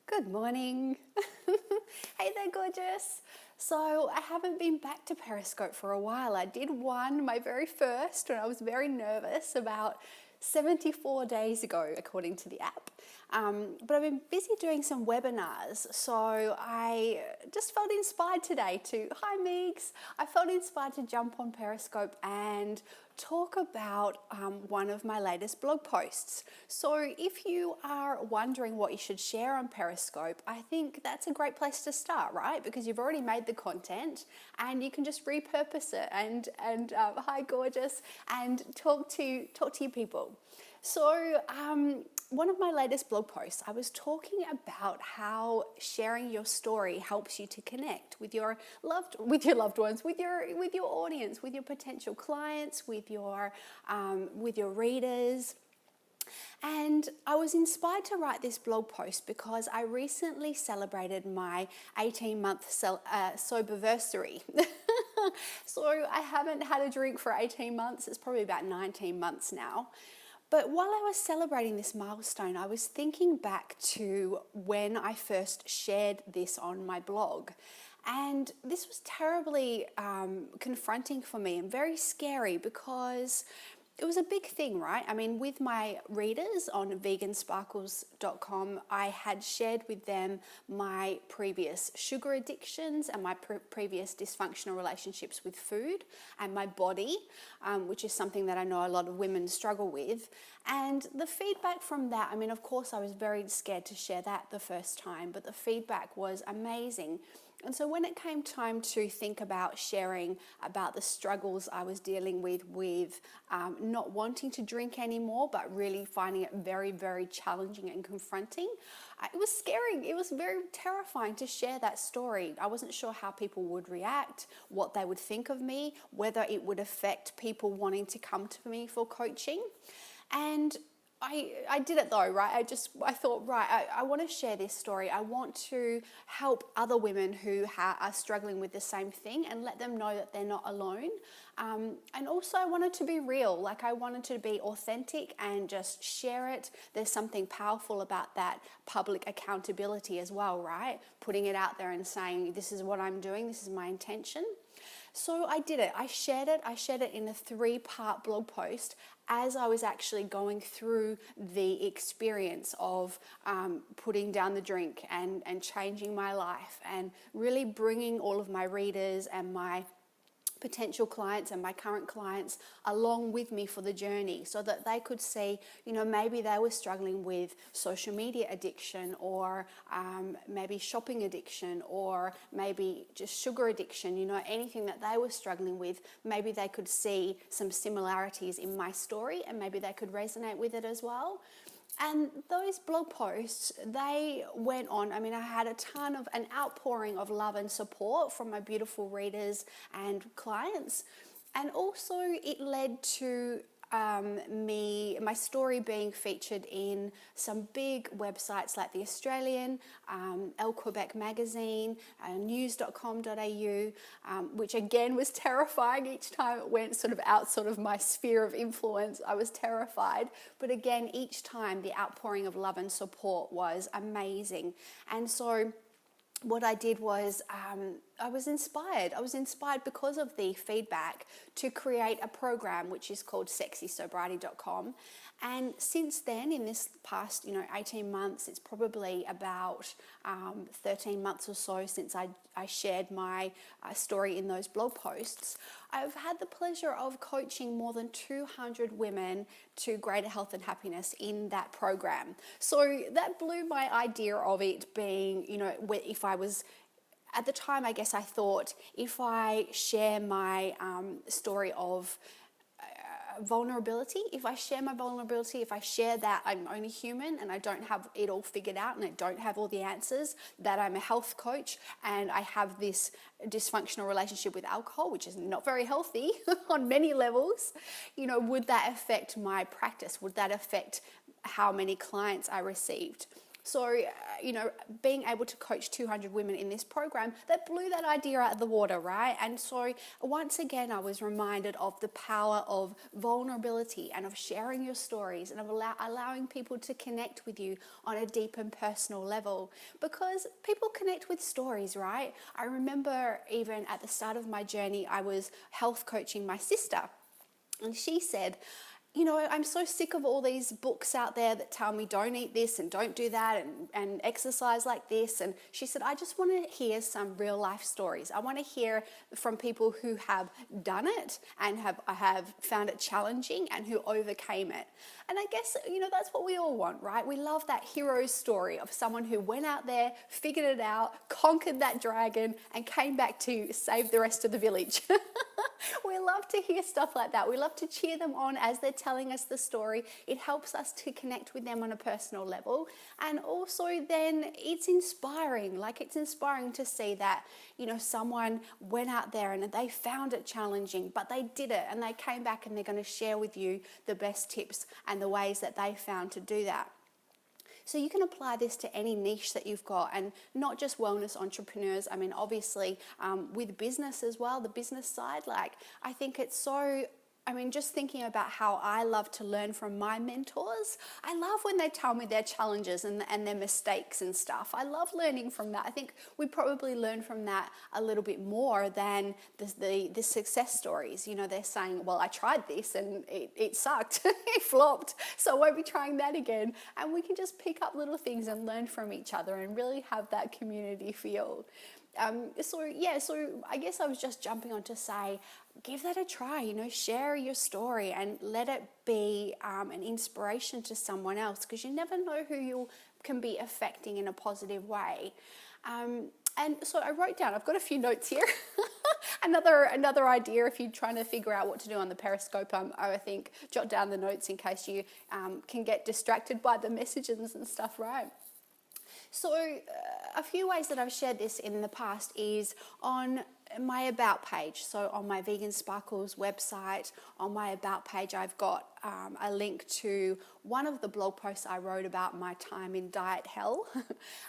Good morning. Hey there, gorgeous. So I haven't been back to Periscope for a while. I did one, my very first, when I was very nervous about 74 days ago, according to the app. But I've been busy doing some webinars, so I just felt inspired today hi Meeks, I felt inspired to jump on Periscope and talk about one of my latest blog posts. So if you are wondering what you should share on Periscope, I think that's a great place to start, right? Because you've already made the content and you can just repurpose it and hi gorgeous, and talk to your people. So one of my latest blog posts, I was talking about how sharing your story helps you to connect with your loved ones, with your audience, with your potential clients, with your readers. And I was inspired to write this blog post because I recently celebrated my 18-month soberversary. So I haven't had a drink for 18 months. It's probably about 19 months now. But while I was celebrating this milestone, I was thinking back to when I first shared this on my blog. And this was terribly confronting for me and very scary because it was a big thing, right? I mean, with my readers on vegansparkles.com, I had shared with them my previous sugar addictions and my previous dysfunctional relationships with food and my body, which is something that I know a lot of women struggle with. And the feedback from that, I mean, of course, I was very scared to share that the first time, but the feedback was amazing. And so when it came time to think about sharing about the struggles I was dealing with not wanting to drink anymore, but really finding it very, very challenging and confronting, it was scary. It was very terrifying to share that story. I wasn't sure how people would react, what they would think of me, whether it would affect people wanting to come to me for coaching. And I did it though, right? I thought, right, I want to share this story. I want to help other women who are struggling with the same thing and let them know that they're not alone. And also I wanted to be real, like I wanted to be authentic and just share it. There's something powerful about that public accountability as well, right? Putting it out there and saying, this is what I'm doing, this is my intention. So I did it. I shared it in a 3-part blog post as I was actually going through the experience of putting down the drink and changing my life and really bringing all of my readers and my potential clients and my current clients along with me for the journey so that they could see, maybe they were struggling with social media addiction or maybe shopping addiction or maybe just sugar addiction, anything that they were struggling with, maybe they could see some similarities in my story and maybe they could resonate with it as well. And those blog posts, they went on. I mean, I had an outpouring of love and support from my beautiful readers and clients. And also it led to my story being featured in some big websites like The Australian, El Quebec Magazine, news.com.au, which again was terrifying. Each time it went outside of my sphere of influence, I was terrified. But again, each time the outpouring of love and support was amazing. And so what I did was I was inspired. I was inspired because of the feedback to create a program which is called sexysobriety.com. And since then, in this past 18 months, it's probably about 13 months or so since I shared my story in those blog posts. I've had the pleasure of coaching more than 200 women to greater health and happiness in that program. So that blew my idea of it being, if I was at the time, I guess I thought if I share my story of vulnerability, if I share that I'm only human and I don't have it all figured out and I don't have all the answers, that I'm a health coach and I have this dysfunctional relationship with alcohol, which is not very healthy on many levels, would that affect my practice? Would that affect how many clients I received? Being able to coach 200 women in this program, that blew that idea out of the water, right? And so once again, I was reminded of the power of vulnerability and of sharing your stories and of allowing people to connect with you on a deep and personal level, because people connect with stories, right? I remember even at the start of my journey, I was health coaching my sister, and she said, I'm so sick of all these books out there that tell me don't eat this and don't do that and exercise like this. And she said, I just want to hear some real life stories. I want to hear from people who have done it and have found it challenging and who overcame it. And I guess, that's what we all want, right? We love that hero story of someone who went out there, figured it out, conquered that dragon, and came back to save the rest of the village. We love to hear stuff like that. We love to cheer them on as they're telling us the story. It helps us to connect with them on a personal level. And also then it's inspiring. It's inspiring to see that, someone went out there and they found it challenging, but they did it and they came back and they're going to share with you the best tips and the ways that they found to do that. So you can apply this to any niche that you've got, and not just wellness entrepreneurs. I mean, obviously with business as well, the business side, I think it's so, just thinking about how I love to learn from my mentors. I love when they tell me their challenges and their mistakes and stuff. I love learning from that. I think we probably learn from that a little bit more than the success stories. They're saying, well, I tried this and it sucked, it flopped, so I won't be trying that again. And we can just pick up little things and learn from each other and really have that community feel. So I guess I was just jumping on to say, give that a try, share your story and let it be an inspiration to someone else, because you never know who you can be affecting in a positive way. And so I wrote down, I've got a few notes here. Another idea if you're trying to figure out what to do on the Periscope, I think jot down the notes in case you can get distracted by the messages and stuff, right? So a few ways that I've shared this in the past is on my About page. So on my Vegan Sparkles website, on my About page, I've got a link to one of the blog posts I wrote about my time in diet hell.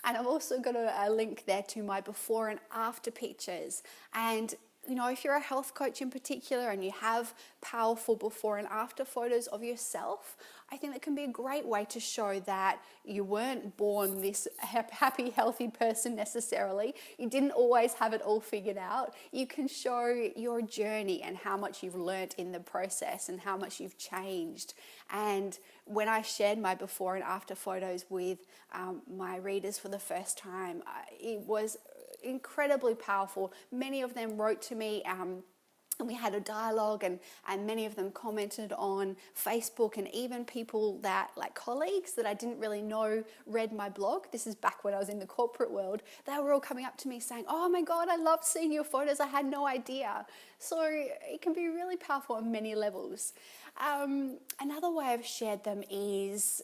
And I've also got a link there to my before and after pictures. And if you're a health coach in particular and you have powerful before and after photos of yourself, I think that can be a great way to show that you weren't born this happy, healthy person necessarily. You didn't always have it all figured out. You can show your journey and how much you've learnt in the process and how much you've changed. And when I shared my before and after photos with my readers for the first time, it was incredibly powerful. Many of them wrote to me and we had a dialogue, and many of them commented on Facebook, and even people that, colleagues that I didn't really know, read my blog. This is back when I was in the corporate world. They were all coming up to me saying, oh my God, I loved seeing your photos. I had no idea. So it can be really powerful on many levels. Another way I've shared them is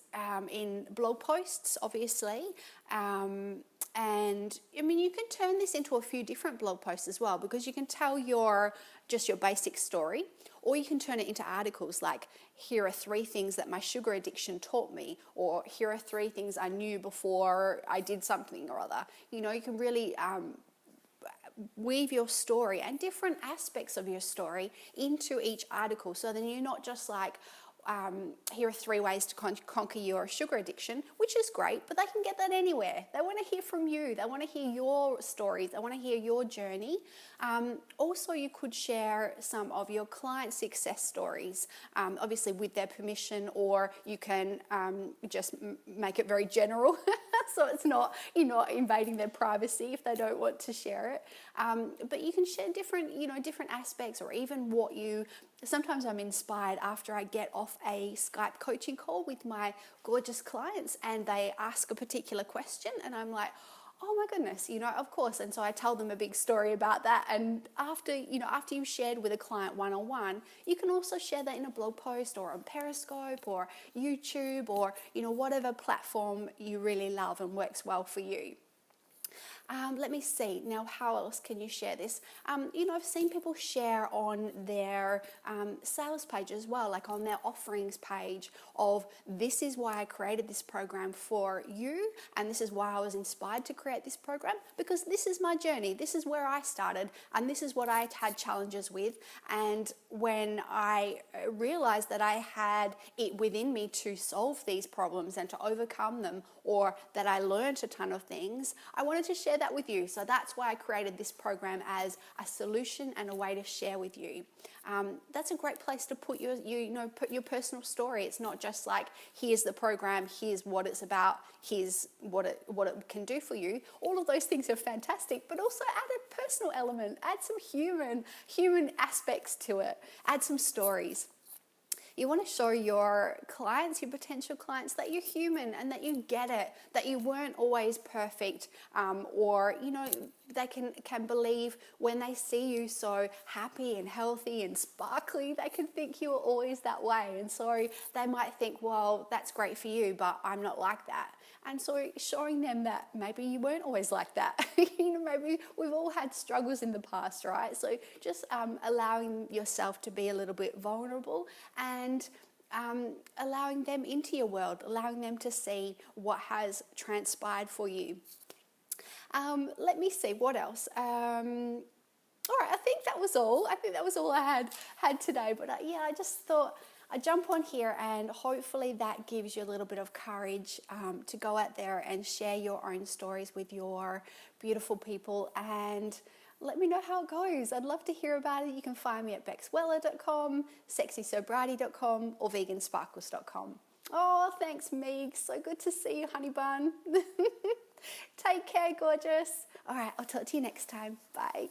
in blog posts, obviously. And you can turn this into a few different blog posts as well, because you can tell your basic story, or you can turn it into articles like, here are 3 things that my sugar addiction taught me, or here are 3 things I knew before I did something or other. You can really weave your story and different aspects of your story into each article, so then you're not just here are 3 ways to conquer your sugar addiction, which is great, but they can get that anywhere. They want to hear from you. They want to hear your stories. They want to hear your journey. Also, you could share some of your client success stories, obviously with their permission, or you can just make it very general. So it's you're not invading their privacy if they don't want to share it. But you can share different aspects, or even sometimes I'm inspired after I get off a Skype coaching call with my gorgeous clients and they ask a particular question and I'm like, oh my goodness, of course. And so I tell them a big story about that. And after you've shared with a client one-on-one, you can also share that in a blog post or on Periscope or YouTube or, whatever platform you really love and works well for you. Let me see. Now, how else can you share this? I've seen people share on their sales page as well, like on their offerings page of this is why I created this program for you, and this is why I was inspired to create this program, because this is my journey. This is where I started, and this is what I had challenges with. And when I realized that I had it within me to solve these problems and to overcome them, or that I learned a ton of things, I wanted to share that with you. So that's why I created this program as a solution and a way to share with you. That's a great place to put put your personal story. It's not just like, here's the program, here's what it's about, here's what it can do for you. All of those things are fantastic, but also add a personal element, add some human aspects to it, add some stories. You want to show your clients, your potential clients, that you're human and that you get it, that you weren't always perfect, or they can believe when they see you so happy and healthy and sparkly, they can think you were always that way. And so they might think, well, that's great for you, but I'm not like that. And so showing them that maybe you weren't always like that. Maybe we've all had struggles in the past, right? So just allowing yourself to be a little bit vulnerable and allowing them into your world, allowing them to see what has transpired for you. Let me see, what else? All right, I think that was all. I think that was all I had today. But I just thought I'd jump on here, and hopefully that gives you a little bit of courage to go out there and share your own stories with your beautiful people, and let me know how it goes. I'd love to hear about it. You can find me at bexweller.com, sexysobriety.com, or vegansparkles.com. Oh, thanks, Meg. So good to see you, honey bun. Take care, gorgeous. All right, I'll talk to you next time. Bye.